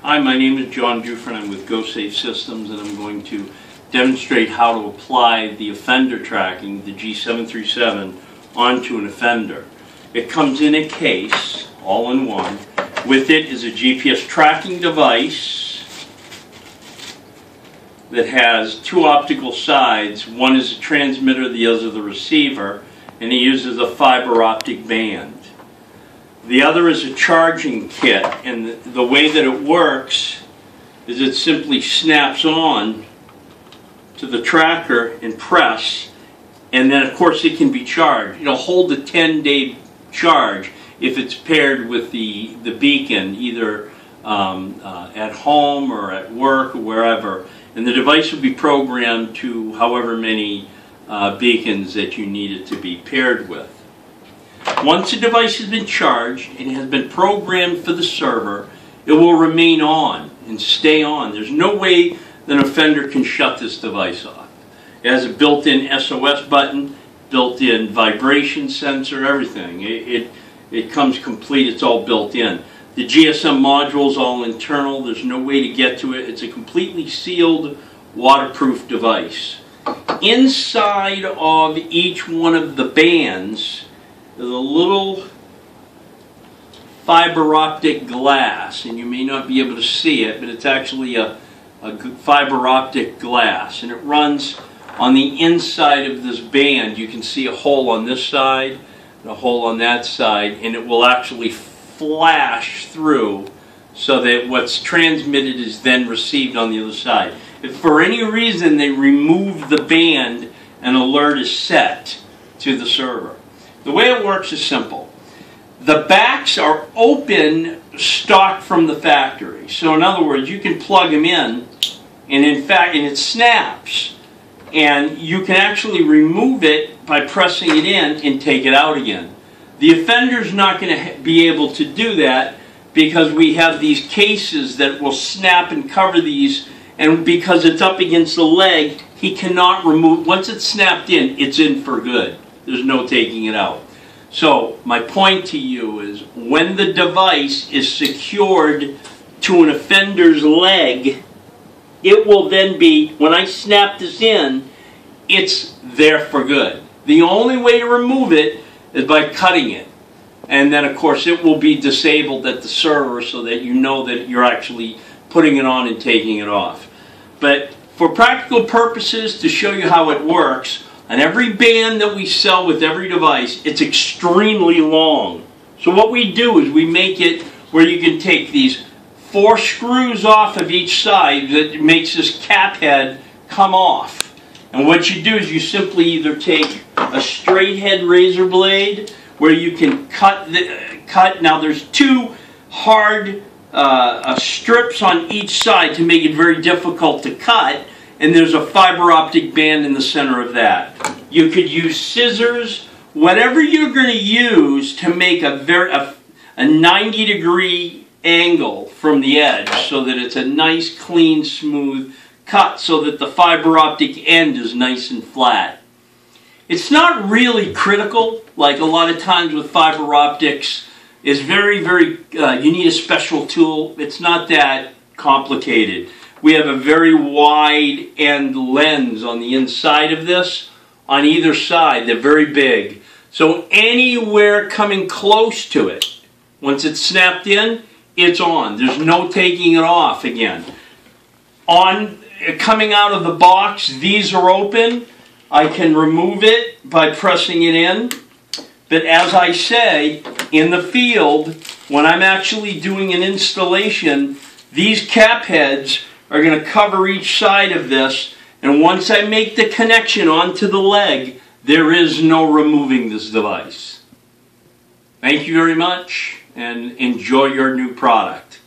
Hi, my name is John Dufresne. I'm with G737 Systems, and I'm going to demonstrate how to apply the offender tracking, the G737, onto an offender. It comes in a case, all in one. With it is a GPS tracking device that has two optical sides. One is the transmitter, the other is the receiver, and it uses a fiber optic band. The other is a charging kit, and the way that it works is it simply snaps on to the tracker and press, and then of course it can be charged. It'll hold a 10-day charge if it's paired with the beacon, either at home or at work or wherever, and the device will be programmed to however many beacons that you need it to be paired with. Once the device has been charged and has been programmed for the server, it will remain on and stay on. There's no way that an offender can shut this device off. It has a built-in SOS button, built-in vibration sensor, everything. It comes complete, it's all built in. The GSM module is all internal, there's no way to get to it. It's a completely sealed, waterproof device. Inside of each one of the bands, there's a little fiber optic glass, and you may not be able to see it, but it's actually a fiber optic glass, and it runs on the inside of this band. You can see a hole on this side and a hole on that side, and it will actually flash through so that what's transmitted is then received on the other side. If for any reason they remove the band, an alert is set to the server. The way it works is simple. The backs are open, stock from the factory. So in other words, you can plug them in, and in fact, it snaps. And you can actually remove it by pressing it in and take it out again. The offender's not going to be able to do that because we have these cases that will snap and cover these, and because it's up against the leg, he cannot remove. Once it's snapped in, it's in for good. There's no taking it out. So my point to you is when the device is secured to an offender's leg, it will then be, when I snap this in, it's there for good. The only way to remove it is by cutting it. And then of course it will be disabled at the server so that you know that you're actually putting it on and taking it off. But for practical purposes, to show you how it works, on every band that we sell with every device, it's extremely long. So what we do is we make it where you can take these 4 screws off of each side that makes this cap head come off. And what you do is you simply either take a straight head razor blade where you can cut. Now there's 2 hard strips on each side to make it very difficult to cut, and there's a fiber optic band in the center of that. You could use scissors, whatever you're going to use to make a 90-degree angle from the edge so that it's a nice, clean, smooth cut so that the fiber optic end is nice and flat. It's not really critical, like a lot of times with fiber optics. It's very, you need a special tool. It's not that complicated. We have a very wide end lens on the inside of this. On either side, they're very big. So anywhere coming close to it, once it's snapped in, it's on. There's no taking it off again. Coming out of the box, these are open. I can remove it by pressing it in. But as I say, in the field, when I'm actually doing an installation, these cap heads are going to cover each side of this, and once I make the connection onto the leg, there is no removing this device. Thank you very much, and enjoy your new product.